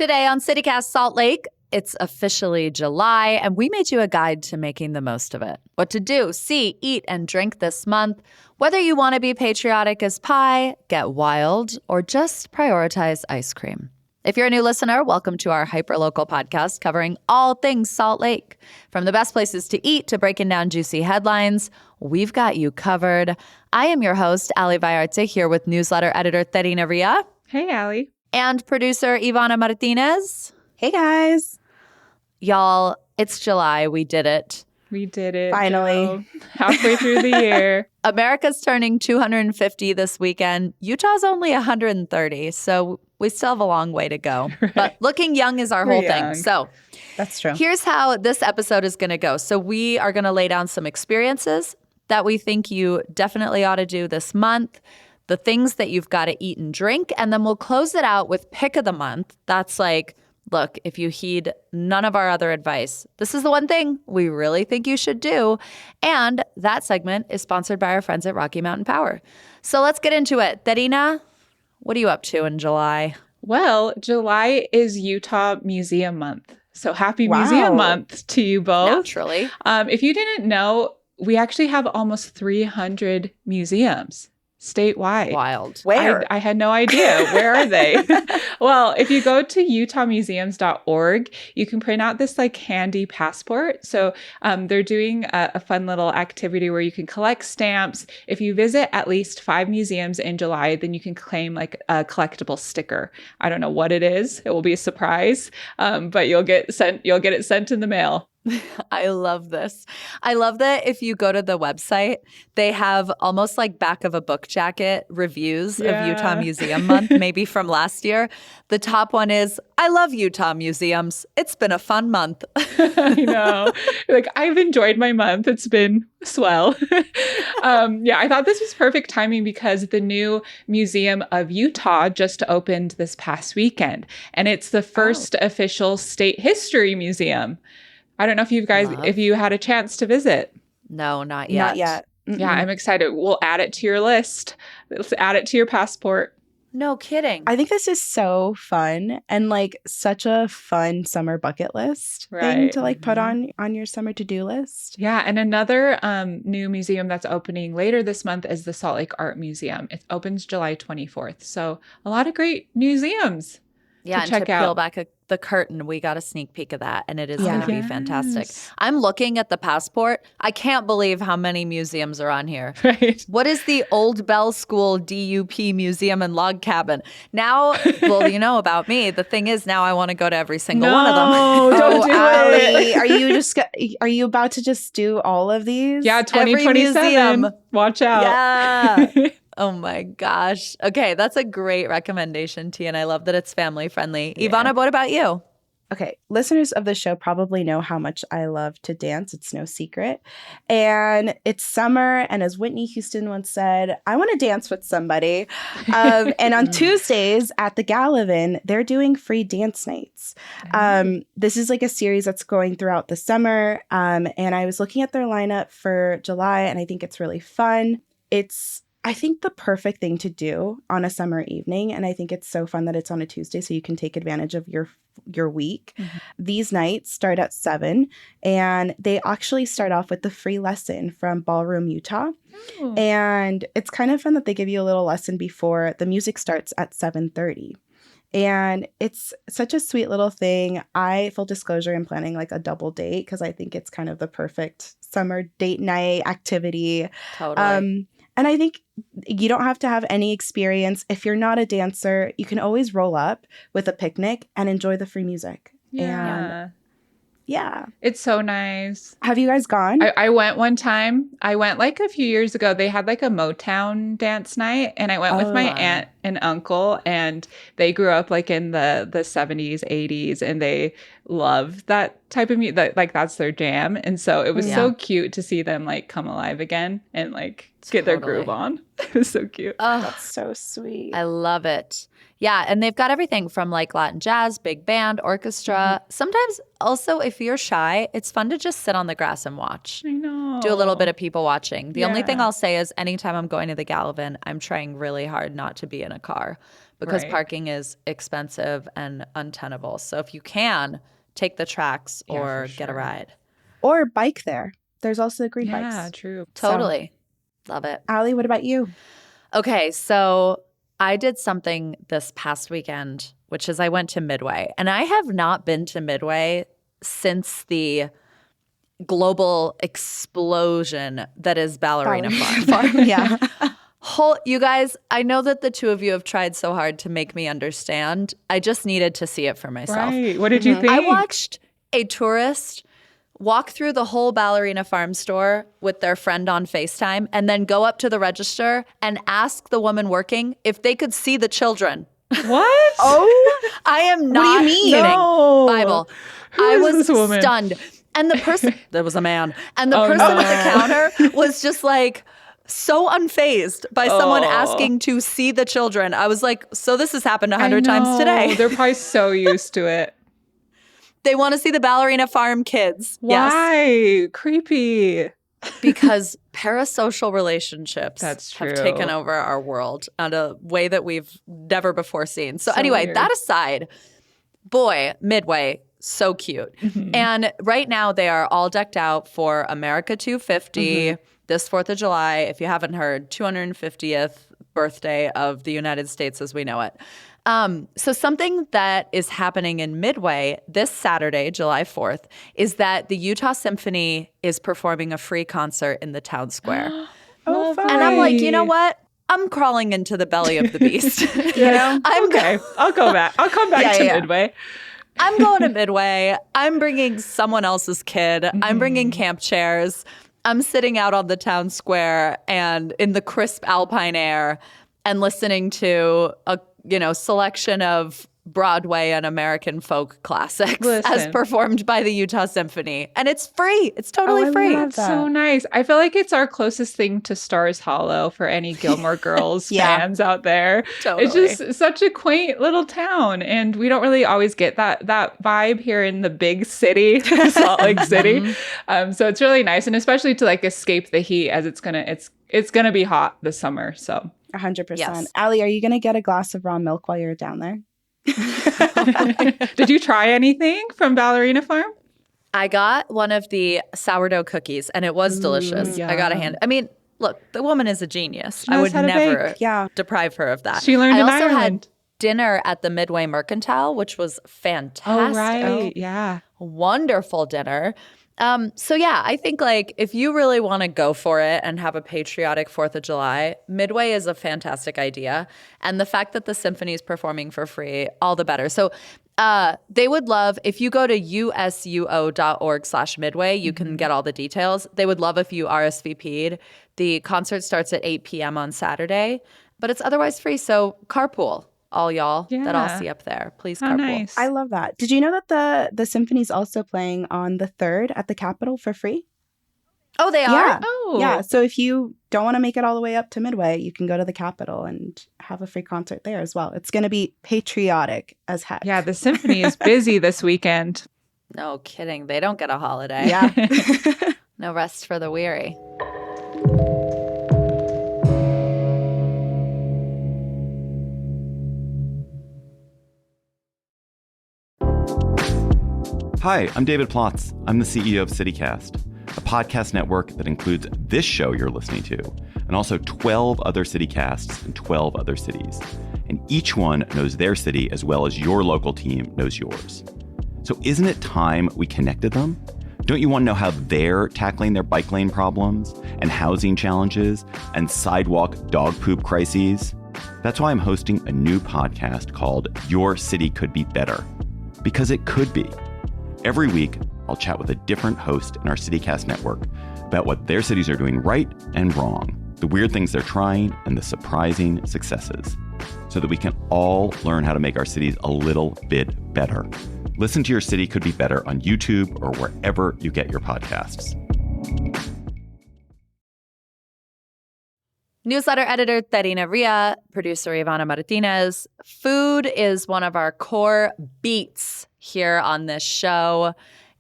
Today on CityCast Salt Lake, it's officially July, and we made you a guide to making the most of it. What to do, see, eat, and drink this month. Whether you want to be patriotic as pie, get wild, or just prioritize ice cream. If you're a new listener, welcome to our hyperlocal podcast covering all things Salt Lake. From the best places to eat to breaking down juicy headlines, we've got you covered. I am your host, Ali Vallarta, here with newsletter editor Terina Ria. Hey, Ali. And producer Ivana Martinez. Hey, guys. Y'all, it's July. We did it. We did it. Finally. Halfway through the year. America's turning 250 this weekend. Utah's only 130, so we still have a long way to go. Right. But looking young is our whole thing. So that's true. Here's how this episode is going to go. So we are going to lay down some experiences that we think you definitely ought to do this month, the things that you've got to eat and drink, and then we'll close it out with pick of the month. That's like, look, if you heed none of our other advice, this is the one thing we really think you should do. And that segment is sponsored by our friends at Rocky Mountain Power. So let's get into it. Terina, what are you up to in July? Well, July is Utah Museum Month. So happy Museum Month to you both. Naturally. If you didn't know, we actually have almost 300 museums statewide. Wild. Where? I had no idea. Where are they? Well, if you go to utahmuseums.org, you can print out this like handy passport. So they're doing a fun little activity where you can collect stamps. If you visit at least 5 museums in July, then you can claim like a collectible sticker. I don't know what it is. It will be a surprise, but you'll get it sent in the mail. I love this. I love that if you go to the website, they have almost like back of a book jacket reviews of Utah Museum Month, maybe from last year. The top one is, I love Utah museums. It's been a fun month. I know. Like, I've enjoyed my month. It's been swell. I thought this was perfect timing because the new Museum of Utah just opened this past weekend. And it's the first official state history museum. I don't know if if you had a chance to visit. No, not yet. Not yet. Mm-mm. Yeah, I'm excited. We'll add it to your list. Let's add it to your passport. No kidding. I think this is so fun and like such a fun summer bucket list thing to like put on your summer to-do list. Yeah, and another new museum that's opening later this month is the Salt Lake Art Museum. It opens July 24th. So a lot of great museums. Yeah, and check to out. peel back the curtain, we got a sneak peek of that, and it is going to be fantastic. I'm looking at the passport. I can't believe how many museums are on here. Right. What is the Old Bell School DUP Museum and Log Cabin? Now, well, you know about me. The thing is, now I want to go to every single one of them. No, don't do Ali, it. are you about to just do all of these? Yeah, 2027. Watch out. Yeah. Oh my gosh. Okay, that's a great recommendation, T, and I love that it's family friendly. Yeah. Ivana, what about you? Okay, listeners of the show probably know how much I love to dance. It's no secret. And it's summer, and as Whitney Houston once said, I want to dance with somebody. And on Tuesdays at the Gallivan, they're doing free dance nights. This is like a series that's going throughout the summer. And I was looking at their lineup for July, and I think it's really fun. It's I think the perfect thing to do on a summer evening, and I think it's so fun that it's on a Tuesday so you can take advantage of your week. Mm-hmm. These nights start at 7, and they actually start off with the free lesson from Ballroom Utah. Oh. And it's kind of fun that they give you a little lesson before the music starts at 7:30. And it's such a sweet little thing. I, full disclosure, am planning like a double date because I think it's kind of the perfect summer date night activity. Totally. And I think you don't have to have any experience. If you're not a dancer, you can always roll up with a picnic and enjoy the free music. Yeah. Yeah. It's so nice. Have you guys gone? I went one time. I went like a few years ago. They had like a Motown dance night, and I went with my aunt and uncle, and they grew up like in the 70s, 80s, and they love that type of music, that like that's their jam. And so it was so cute to see them like come alive again and like get their groove on. It was so cute. Oh, that's so sweet. I love it. Yeah, and they've got everything from like Latin jazz, big band, orchestra. Sometimes also, if you're shy, it's fun to just sit on the grass and watch. I know. Do a little bit of people watching. The only thing I'll say is anytime I'm going to the Gallivan, I'm trying really hard not to be in a car because parking is expensive and untenable. So if you can, take the tracks or get a ride. Or bike there. There's also green bikes. Yeah, true. Totally. Love it. Allie, what about you? Okay, so I did something this past weekend, which is I went to Midway. And I have not been to Midway since the global explosion that is Ballerina Farm. Yeah. You guys, I know that the two of you have tried so hard to make me understand. I just needed to see it for myself. Right. What did you think? I watched a tourist walk through the whole Ballerina Farm store with their friend on FaceTime and then go up to the register and ask the woman working if they could see the children. What? Oh, I am not what do you mean? kidding. No. Bible. Who I is was this woman? stunned. And the person, there was a man, and the person at the counter was just like so unfazed by someone asking to see the children. I was like, so this has happened 100 times today. They're probably so used to it. They want to see the Ballerina Farm kids. Why? Yes. Creepy. Because parasocial relationships have taken over our world in a way that we've never before seen. So anyway, weird. that aside, boy, Midway, so cute. And right now they are all decked out for America 250, this 4th of July, if you haven't heard, 250th birthday of the United States as we know it. So something that is happening in Midway this Saturday, July 4th, is that the Utah Symphony is performing a free concert in the town square. Oh, fun. And I'm like, you know what? I'm crawling into the belly of the beast. You know? I'll go back. I'll come back to Midway. I'm going to Midway. I'm bringing someone else's kid. I'm bringing camp chairs. I'm sitting out on the town square and in the crisp alpine air and listening to a selection of Broadway and American folk classics as performed by the Utah Symphony. And it's free. It's totally free. Love that. So nice. I feel like it's our closest thing to Stars Hollow for any Gilmore Girls fans out there. Totally. It's just such a quaint little town. And we don't really always get that vibe here in the big city, Salt Lake City. So it's really nice. And especially to like escape the heat as it's gonna be hot this summer. So 100%. Yes. Allie, are you going to get a glass of raw milk while you're down there? Did you try anything from Ballerina Farm? I got one of the sourdough cookies and it was delicious. I got a hand. I mean, look, the woman is a genius. I would never deprive her of that. She learned I in also Ireland. had dinner at the Midway Mercantile, which was fantastic. Oh, right. Yeah. Wonderful dinner. So yeah, I think like if you really want to go for it and have a patriotic 4th of July, Midway is a fantastic idea. And the fact that the symphony is performing for free, all the better. So they would love if you go to usuo.org/midway, you can get all the details. They would love if you RSVP'd. The concert starts at 8 p.m. on Saturday, but it's otherwise free. So carpool. All y'all that I'll see up there. Please carpool. Nice. I love that. Did you know that the symphony's also playing on the 3rd at the Capitol for free? Oh, they are? Yeah. Oh. Yeah. So if you don't want to make it all the way up to Midway, you can go to the Capitol and have a free concert there as well. It's going to be patriotic as heck. Yeah, the symphony is busy this weekend. No kidding. They don't get a holiday. Yeah. No rest for the weary. Hi, I'm David Plotz. I'm the CEO of CityCast, a podcast network that includes this show you're listening to, and also 12 other CityCasts in 12 other cities. And each one knows their city as well as your local team knows yours. So isn't it time we connected them? Don't you want to know how they're tackling their bike lane problems and housing challenges and sidewalk dog poop crises? That's why I'm hosting a new podcast called Your City Could Be Better. Because it could be. Every week, I'll chat with a different host in our CityCast network about what their cities are doing right and wrong, the weird things they're trying, and the surprising successes, so that we can all learn how to make our cities a little bit better. Listen to Your City Could Be Better on YouTube or wherever you get your podcasts. Newsletter editor Terina Ria, producer Ivana Martinez. Food is one of our core beats here on this show.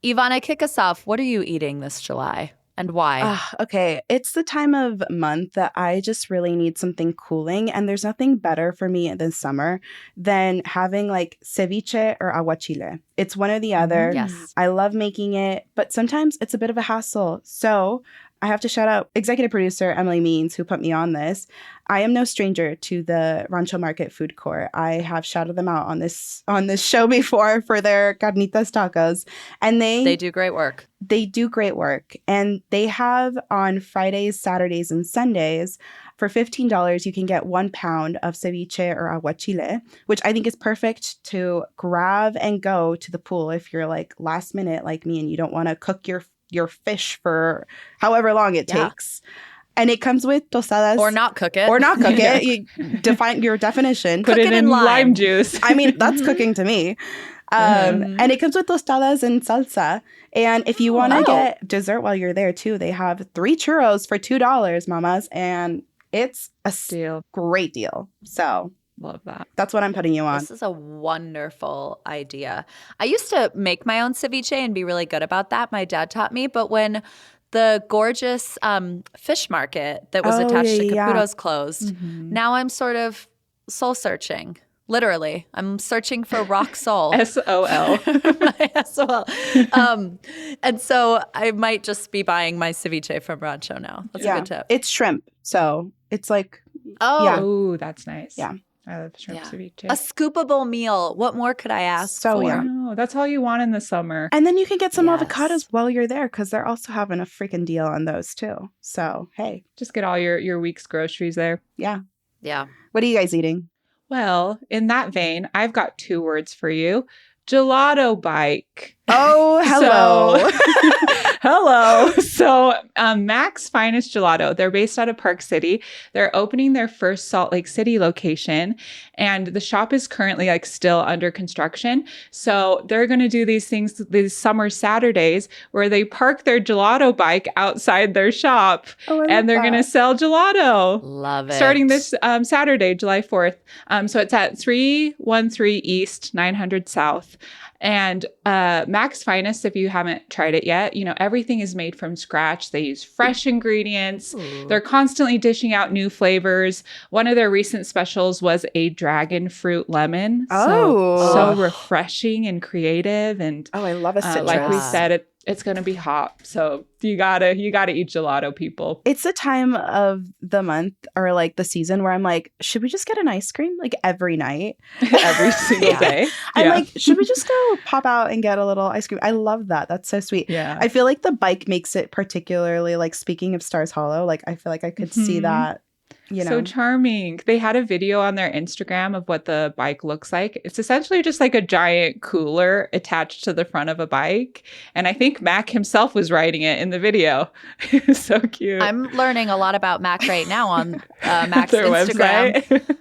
Ivana, kick us off. What are you eating this July and why? Okay, it's the time of month that I just really need something cooling, and there's nothing better for me this summer than having like ceviche or aguachile. It's one or the other. Yes. I love making it, but sometimes it's a bit of a hassle. So I have to shout out executive producer Emily Means, who put me on this. I am no stranger to the Rancho Market Food Court. I have shouted them out on this show before for their carnitas tacos, and They do great work. They do great work, and they have on Fridays, Saturdays, and Sundays for $15 you can get 1 pound of ceviche or aguachile, which I think is perfect to grab and go to the pool if you're like last minute like me and you don't want to cook your fish for however long it takes. And it comes with tostadas. Or not cook it. Or not cook it. You define your definition. Put it in lime juice. I mean, that's cooking to me. And it comes with tostadas and salsa. And if you want to get dessert while you're there too, they have 3 churros for $2, mamas. And it's a great deal. So love that. That's what I'm putting you on. This is a wonderful idea. I used to make my own ceviche and be really good about that. My dad taught me. But when the gorgeous fish market that was attached to Caputo's closed, now I'm sort of soul searching. Literally, I'm searching for rock soul. S-O-L. My S-O-L. And so I might just be buying my ceviche from Rancho now. That's a good tip. It's shrimp. So it's like, Oh, that's nice. Yeah. I love shrimp ceviche. A scoopable meal. What more could I ask So for? yum. Oh, that's all you want in the summer. And then you can get some avocados while you're there because they're also having a freaking deal on those too. So, hey. Just get all your week's groceries there. Yeah. Yeah. What are you guys eating? Well, in that vein, I've got 2 words for you. Gelato bike. Oh, hello. Hello. So Mac's Finest Gelato, they're based out of Park City. They're opening their first Salt Lake City location, and the shop is currently like still under construction. So they're going to do these things, these summer Saturdays, where they park their gelato bike outside their shop, and they're going to sell gelato. Love it. Starting this Saturday, July 4th. So it's at 313 East, 900 South. And Mac's Finest, if you haven't tried it yet, everything is made from scratch. They use fresh ingredients. Ooh. They're constantly dishing out new flavors. One of their recent specials was a dragon fruit lemon. So refreshing and creative. And I love a citrus. like we said, it's going to be hot. So you gotta eat gelato, people. It's the time of the month or like the season where I'm like, should we just get an ice cream like every night? Every single day. I'm like, should we just go pop out and get a little ice cream? I love that. That's so sweet. Yeah. I feel like the bike makes it particularly, like, speaking of Stars Hollow, like I feel like I could see that. So charming. They had a video on their Instagram of what the bike looks like. It's essentially just like a giant cooler attached to the front of a bike. And I think Mac himself was riding it in the video. It was so cute. I'm learning a lot about Mac right now on Mac's their Instagram. website.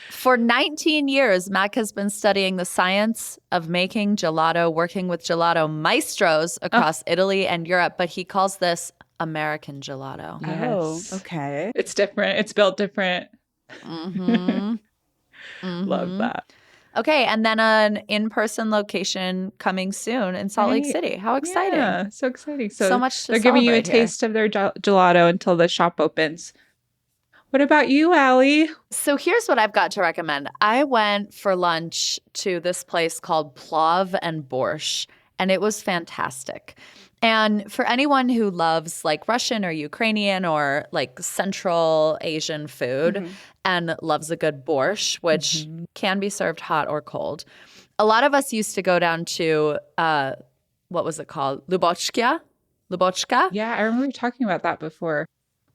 For 19 years, Mac has been studying the science of making gelato, working with gelato maestros across Italy and Europe. But he calls this American gelato. Yes. Oh, okay. It's different. It's built different. Love that. Okay, and then an in-person location coming soon in Salt Lake City. How exciting. Yeah, so exciting. So much to they're giving you a celebrate here. taste of their gelato until the shop opens. What about you, Allie? So here's what I've got to recommend. I went for lunch to this place called Plov and Borscht, and it was fantastic. And for anyone who loves like Russian or Ukrainian or like Central Asian food and loves a good borscht, which can be served hot or cold, a lot of us used to go down to, what was it called? Lubochka? Yeah, I remember talking about that before.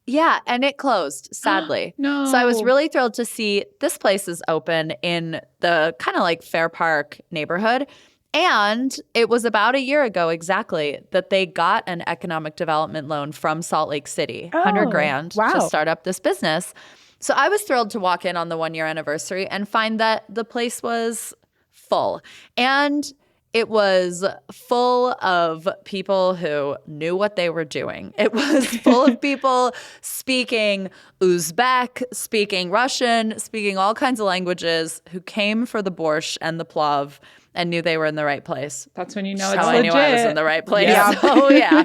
Yeah, and it closed, sadly. No. So I was really thrilled to see this place is open in the kind of like Fair Park neighborhood. And it was about a year ago exactly that they got an economic development loan from Salt Lake City, $100,000 to start up this business. So I was thrilled to walk in on the 1-year anniversary and find that the place was full. And It was full of people who knew what they were doing. It was full of people speaking Uzbek, speaking Russian, speaking all kinds of languages, who came for the borscht and the plov and knew they were in the right place. That's when you know That's it's how legit. I knew I was in the right place. Yeah. Oh, yeah.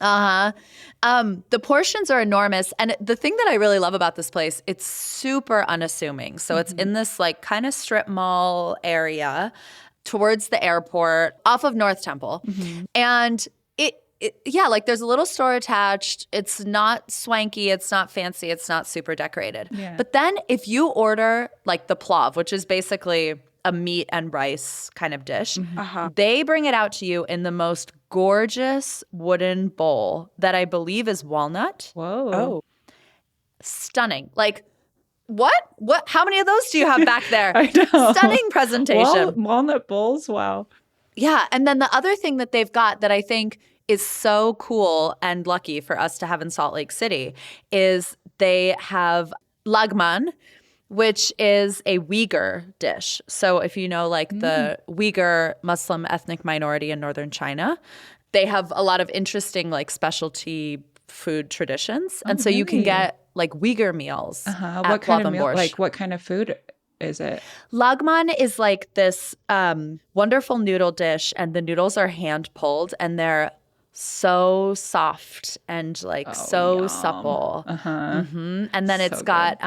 Mm-hmm. The portions are enormous. And the thing that I really love about this place, it's super unassuming. So it's in this like kind of strip mall area towards the airport off of North Temple. And yeah, like there's a little store attached. It's not swanky. It's not fancy. It's not super decorated. Yeah. But then if you order like the plov, which is basically a meat and rice kind of dish, they bring it out to you in the most gorgeous wooden bowl that I believe is walnut. Whoa. Oh. Stunning. Like, what? How many of those do you have back there? I know. Stunning presentation. Walnut bowls. Wow. Yeah. And then the other thing that they've got that I think is so cool and lucky for us to have in Salt Lake City is they have lagman, which is a Uyghur dish. So if you know like the Uyghur Muslim ethnic minority in northern China, they have a lot of interesting like specialty food traditions. And so you can get like Uyghur meals at What kind Plov of and meal? Borscht. Like what kind of food is it? Lagman is like this wonderful noodle dish, and the noodles are hand pulled, and they're so soft and like so yum. supple. And then it's So got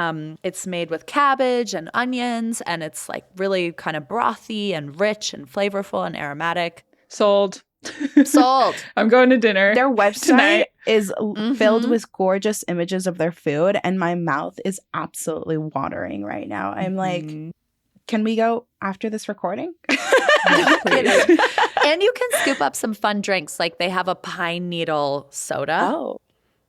it's made with cabbage and onions, and it's like really kind of brothy and rich and flavorful and aromatic. Sold. Sold. I'm going to dinner. Their website tonight. is filled with gorgeous images of their food, and my mouth is absolutely watering right now. I'm like, can we go after this recording? Please. And you can scoop up some fun drinks. Like they have a pine needle soda. Oh.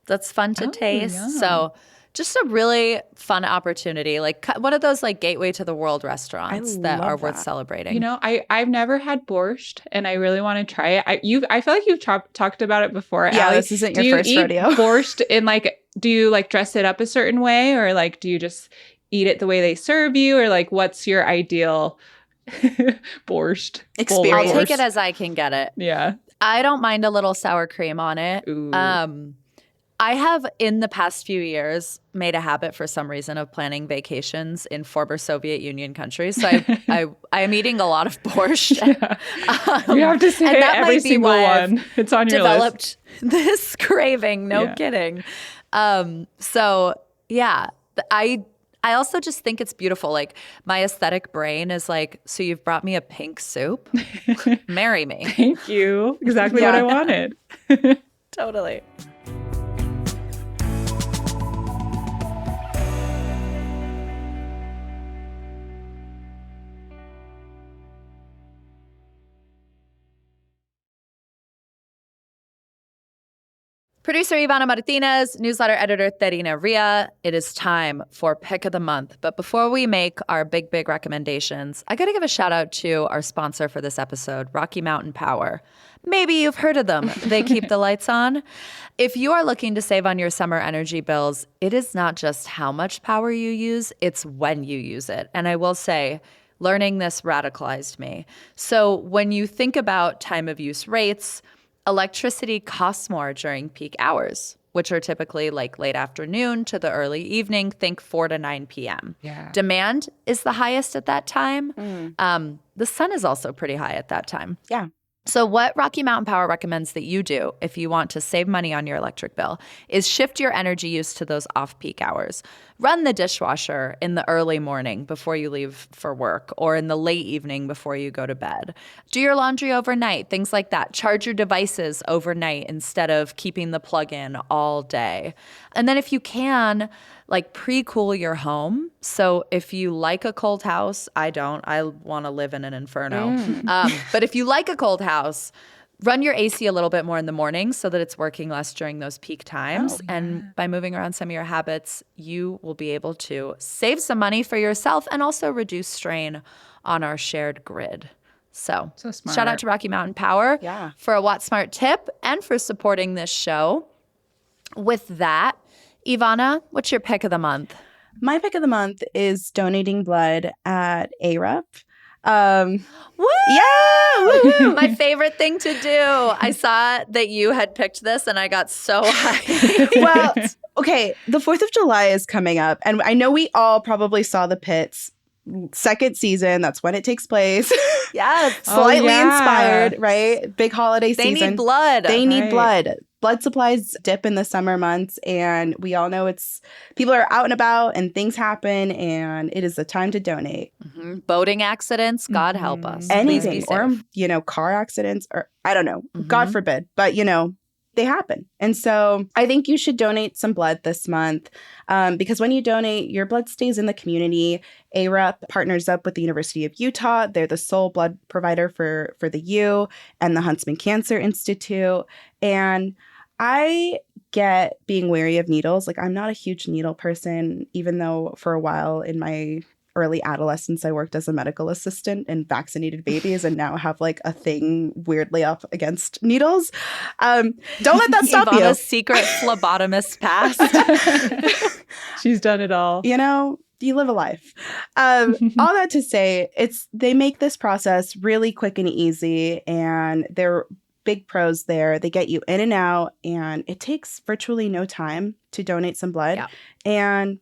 That's fun to taste. yum. So just a really fun opportunity. Like one of those like gateway to the world restaurants that love are worth that. celebrating. You know, I've never had borscht, and I really want to try it. I feel like you've talked about it before. Yeah, Allie. this isn't Do your you first eat rodeo. Borscht in like, do you like dress it up a certain way, or like do you just eat it the way they serve you, or like what's your ideal borscht bowl of Experience. I'll take borscht? it as I can get it. Yeah. I don't mind a little sour cream on it. Ooh. I have in the past few years made a habit for some reason of planning vacations in former Soviet Union countries. So I am eating a lot of borscht. You have to say and that every might be single why I've one. It's on your list. developed this craving. No Yeah. kidding. So yeah, I also just think it's beautiful. Like my aesthetic brain is like, so you've brought me a pink soup? Marry me. Thank you. Exactly what I wanted. Totally. Producer Ivana Martinez, newsletter editor Terina Ria. It is time for Pick of the Month. But before we make our big recommendations, I got to give a shout out to our sponsor for this episode, Rocky Mountain Power. Maybe you've heard of them. They keep the lights on. If you are looking to save on your summer energy bills, it is not just how much power you use, it's when you use it. And I will say, learning this radicalized me. So when you think about time of use rates, electricity costs more during peak hours, which are typically like late afternoon to the early evening, think 4 to 9 p.m. Yeah. Demand is the highest at that time. The sun is also pretty high at that time. Yeah. So what Rocky Mountain Power recommends that you do if you want to save money on your electric bill is shift your energy use to those off-peak hours. Run the dishwasher in the early morning before you leave for work or in the late evening before you go to bed. Do your laundry overnight, things like that. Charge your devices overnight instead of keeping the plug in all day. And then if you can, like pre-cool your home. So if you like a cold house, I don't. I want to live in an inferno. But if you like a cold house, run your AC a little bit more in the morning so that it's working less during those peak times. And by moving around some of your habits, you will be able to save some money for yourself and also reduce strain on our shared grid. So smart. Shout out to Rocky Mountain Power for a Watt Smart tip and for supporting this show. With that, Ivana, what's your pick of the month? My pick of the month is donating blood at ARUP. Woo! Yeah, woo! My favorite thing to do. I saw that you had picked this and I got so hyped. Well, okay, the 4th of July is coming up, and I know we all probably saw The Pits. 2nd season, that's when it takes place. Yes. Slightly yeah. inspired, right? Big holiday They season. need blood. They need Right. blood. Blood supplies dip in the summer months, and we all know people are out and about and things happen, and it is the time to donate. Mhm. Boating accidents, God help us. Mhm. Please be Anything, safe. or car accidents, or I don't know, God Mhm. forbid, but they happen. And so I think you should donate some blood this month, because when you donate, your blood stays in the community. AREP partners up with the University of Utah. They're the sole blood provider for the U and the Huntsman Cancer Institute. And I get being wary of needles. Like, I'm not a huge needle person, even though for a while in my early adolescence, I worked as a medical assistant and vaccinated babies, and now have like a thing weirdly up against needles. Don't let that stop Ivana's secret phlebotomist past. She's done it all. You live a life. All that to say, they make this process really quick and easy, and they're big pros there. They get you in and out, and it takes virtually no time to donate some blood. Yeah. And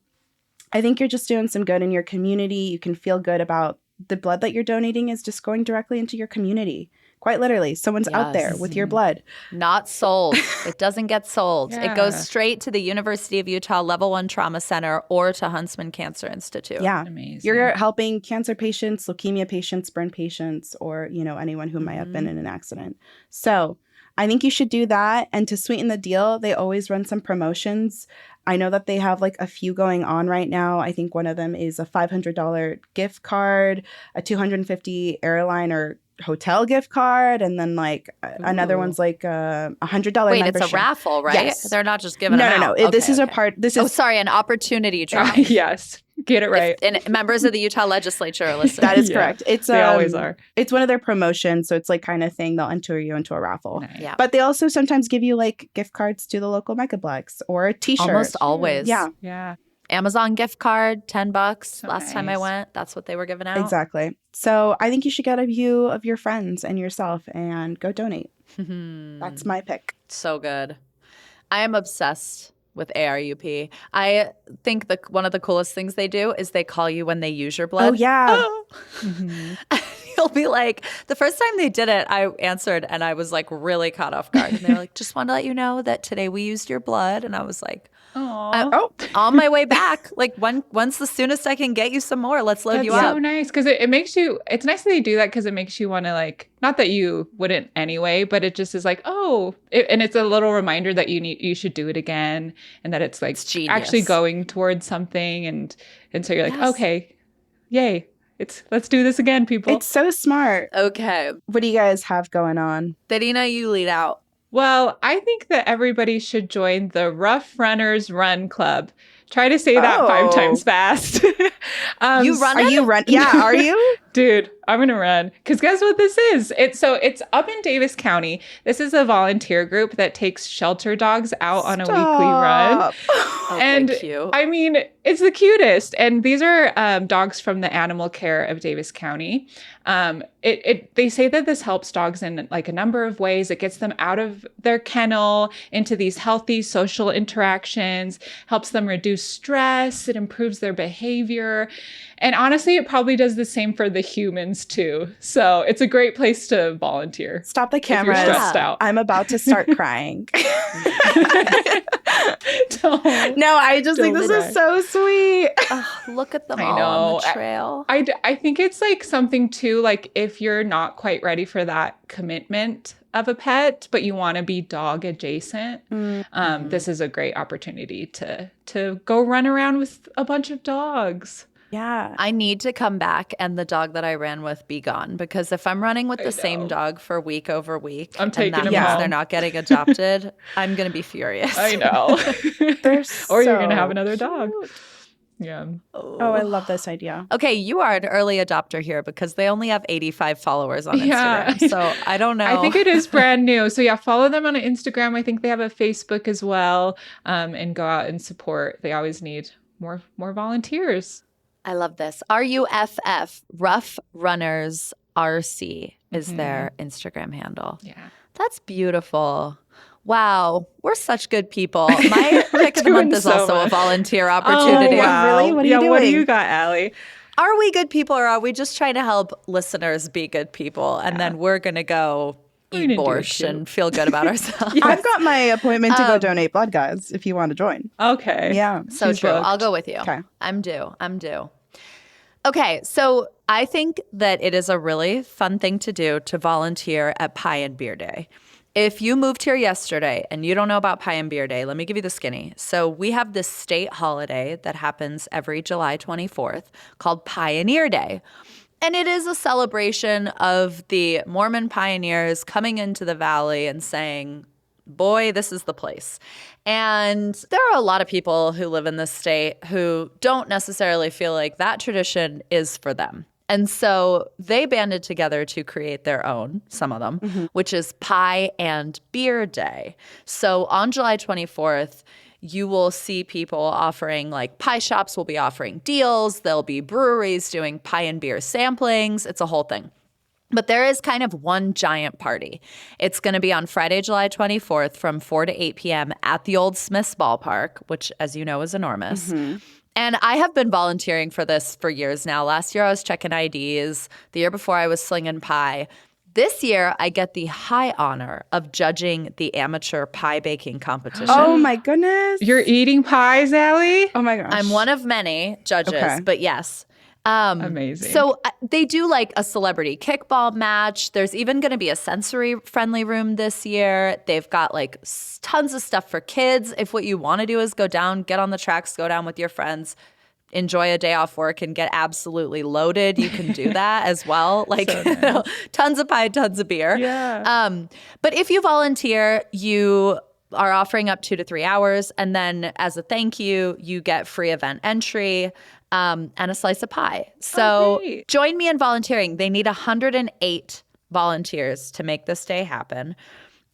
I think you're just doing some good in your community. You can feel good about the blood that you're donating is just going directly into your community. Quite literally, someone's out there Yes. with your blood. Not sold. It doesn't get sold. It goes Yeah. straight to the University of Utah Level 1 Trauma Center or to Huntsman Cancer Institute. Yeah. Amazing. You're helping cancer patients, leukemia patients, burn patients, or, anyone who might have been in an accident. So I think you should do that. And to sweeten the deal, they always run some promotions. I know that they have like a few going on right now. I think one of them is a $500 gift card, a $250 airline or hotel gift card, and then like another one's like a $100 Wait, membership. it's a raffle, right? Yes. They're not just giving them out. No. This Okay, is okay. a part. This Oh, is sorry, an opportunity drive. Yes. Get it right. And members of the Utah legislature are listening. that is Yeah. correct. It's They always are. It's one of their promotions, so it's like kind of thing. They'll enter you into a raffle. Nice. Yeah. But they also sometimes give you like gift cards to the local Megaplex or a T-shirt. Almost always. Yeah, Yeah. Amazon gift card, $10. So Last time I nice. went, that's what they were giving out. exactly. So I think you should get a view of your friends and yourself and go donate. That's my pick. So good. I am obsessed with ARUP. I think one of the coolest things they do is they call you when they use your blood. Oh yeah. You'll be like, the first time they did it, I answered and I was like really caught off guard. And they're like, just want to let you know that today we used your blood. And I was like, Oh, on my way back. Like, when's the soonest I can get you some more? Let's load That's you so up. nice because it makes you, it's nice that they do that because it makes you want to like, not that you wouldn't anyway, but it just is like, and it's a little reminder that you should do it again and that it's like It's genius. actually going towards something. And so you're like, Yes. okay, yay. Let's do this again, people. it's so smart. Okay. What do you guys have going on? Darina, you lead out. Well, I think that everybody should join the Rough Runners Run Club. Try to say that 5 times fast. You run Are you run? Yeah, are you? Dude, I'm going to run. Because guess what this is? It's up in Davis County. This is a volunteer group that takes shelter dogs out on a weekly run. Stop. Okay, And cute. I mean, it's the cutest. And these are dogs from the animal care of Davis County. They say that this helps dogs in like a number of ways. It gets them out of their kennel into these healthy social interactions, helps them reduce stress. It improves their behavior. And honestly, it probably does the same for the humans too. So it's a great place to volunteer. Stop the If you're cameras. stressed out. I'm about to start crying. Don't. No, I just think Don't this cry. is so sweet. Ugh, look at them I all on know. the trail. I think it's like something too, like if you're not quite ready for that commitment of a pet, but you want to be dog adjacent, this is a great opportunity to go run around with a bunch of dogs. Yeah. I need to come back and the dog that I ran with be gone, because if I'm running with the same dog for week over week, I'm taking and that him means home. they're not getting adopted, I'm going to be furious. I know. They're Or you're going to so have another dog. Yeah. Oh, I love this idea. Okay, you are an early adopter here because they only have 85 followers on Instagram. Yeah. So I don't know. I think it is brand new. So yeah, follow them on Instagram. I think they have a Facebook as well. And go out and support. They always need more volunteers. I love this. RUFF, Rough Runners RC is their Instagram handle. Yeah. That's beautiful. Wow, we're such good people. My pick of the month is so also a much. volunteer opportunity. Oh, wow. Really? What are you What do doing? you got, Allie? Are we good people, or are we just trying to help listeners be good people? And then we're going to go We're eat gonna do it borscht too. and feel good about ourselves. I've got my appointment to go donate blood, guys, if you want to join. Okay. Yeah. So She's true. booked. I'll go with you. Okay. I'm due. Okay, so I think that it is a really fun thing to do to volunteer at Pie and Beer Day. If you moved here yesterday and you don't know about Pie and Beer Day, let me give you the skinny. So we have this state holiday that happens every July 24th called Pioneer Day. And it is a celebration of the Mormon pioneers coming into the valley and saying, boy, this is the place. And there are a lot of people who live in this state who don't necessarily feel like that tradition is for them. And so they banded together to create their own, some of them, which is Pie and Beer Day. So on July 24th, you will see people offering, like pie shops will be offering deals. There'll be breweries doing pie and beer samplings. It's a whole thing. But there is kind of one giant party. It's going to be on Friday, July 24th from 4 to 8 p.m. at the Old Smiths Ballpark, which, as you know, is enormous. And I have been volunteering for this for years now. Last year, I was checking IDs. The year before, I was slinging pie. This year, I get the high honor of judging the amateur pie baking competition. Oh, my goodness. You're eating pies, Allie? Oh, my gosh. I'm one of many judges, Okay. but yes. Amazing. So they do like a celebrity kickball match. There's even going to be a sensory friendly room this year. They've got like tons of stuff for kids. If what you want to do is go down, get on the tracks, go down with your friends, enjoy a day off work and get absolutely loaded, you can do that as well. Like tons of pie, tons of beer. Yeah. But if you volunteer, you are offering up 2 to 3 hours. And then as a thank you, you get free event entry. And a slice of pie. So great. join me in volunteering. They need 108 volunteers to make this day happen.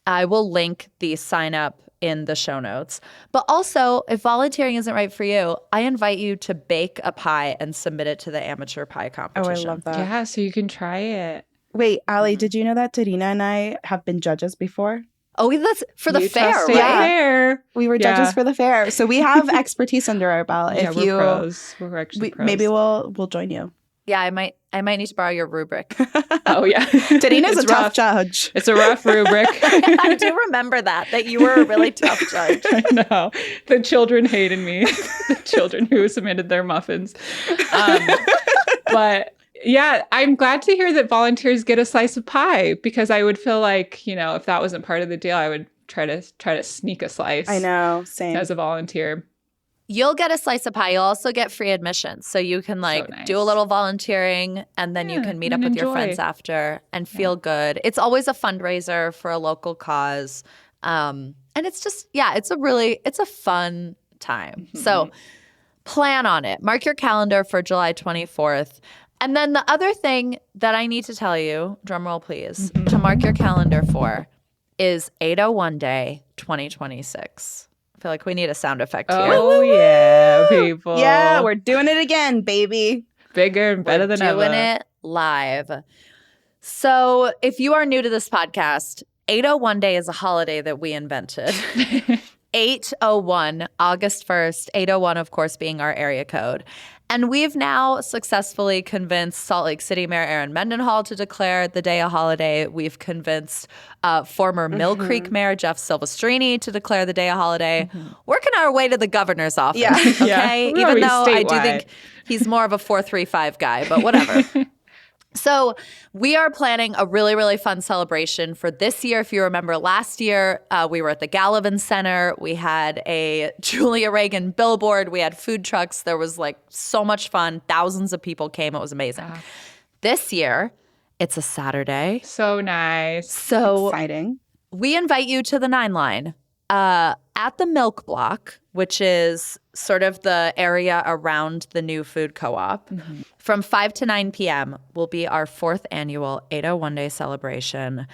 I will link the sign up in the show notes. But also, if volunteering isn't right for you, I invite you to bake a pie and submit it to the amateur pie Oh, I competition. love that. Yeah, so you can try it. Wait, Allie, did you know that Darina and I have been judges before? Oh, that's for the Utah fair, State right? Fair. We were Yeah. judges for the fair. So we have expertise under our belt. Yeah, If we're you pros. We're actually pros. maybe we'll join you. Yeah, I might need to borrow your rubric. Oh, yeah. Darina's It's a tough rough. judge. It's a rough rubric. I do remember that you were a really tough judge. I know. The children hated me. The children who submitted their muffins. But yeah, I'm glad to hear that volunteers get a slice of pie, because I would feel like, if that wasn't part of the deal, I would try to sneak a slice. I know, same. As a volunteer. You'll get a slice of pie. You'll also get free admission. So you can nice. do a little volunteering and then you Yeah, can meet and up with your enjoy. friends after and feel good. It's always a fundraiser for a local cause. And it's just, it's a fun time. So plan on it. Mark your calendar for July 24th. And then the other thing that I need to tell you, drum roll please, to mark your calendar for is 801 Day 2026. I feel like we need a sound effect here. Oh, yeah, people. Yeah, we're doing it again, baby. bigger and better than ever. Doing it live. So if you are new to this podcast, 801 Day is a holiday that we invented. 801, August 1st, 801, of course, being our area code. And we've now successfully convinced Salt Lake City Mayor Aaron Mendenhall to declare the day a holiday. We've convinced former Mill Creek Mayor Jeff Silvestrini to declare the day a holiday. Working our way to the governor's office, Yeah. okay? Yeah. We're Even already though I do statewide. think he's more of a 435 guy, but whatever. So we are planning a really, really fun celebration for this year. If you remember last year, we were at the Gallivan Center. We had a Julia Reagan billboard. We had food trucks. There was so much fun. Thousands of people came. It was amazing. This year, it's a Saturday. So nice. So Exciting. we invite you to the 9 Line at the Milk Block, which is sort of the area around the new food co-op. From 5 to 9 p.m. will be our 4th annual 801 Day celebration.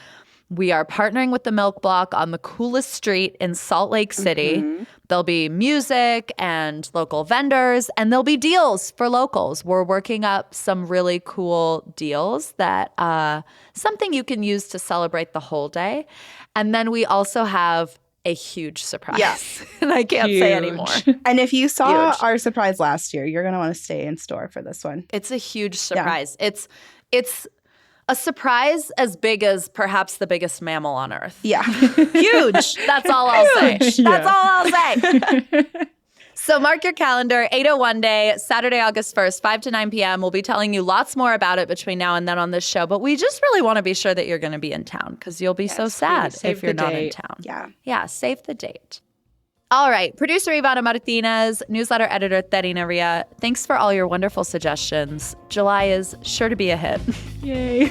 We are partnering with the Milk Block on the coolest street in Salt Lake City. There'll be music and local vendors, and there'll be deals for locals. We're working up some really cool deals that something you can use to celebrate the whole day. And then we also have a huge surprise. Yes. And I can't say anymore. And if you saw Huge. our surprise last year, you're going to want to stay in store for this one. It's a huge surprise. It's a surprise as big as perhaps the biggest mammal on Earth. Yeah. Huge. That's all I'll say. Huge. That's all I'll say. So mark your calendar, 801 Day, Saturday, August 1st, 5 to 9 p.m. We'll be telling you lots more about it between now and then on this show. But we just really want to be sure that you're going to be in town because you'll be so sad save if you're the not in date. town. Yeah. Yeah, save the date. All right. Producer Ivana Martinez, newsletter editor Terina Ria. Thanks for all your wonderful suggestions. July is sure to be a hit. Yay.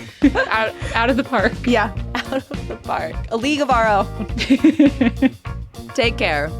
out of the park. Yeah. Out of the park. A league of our own. Take care.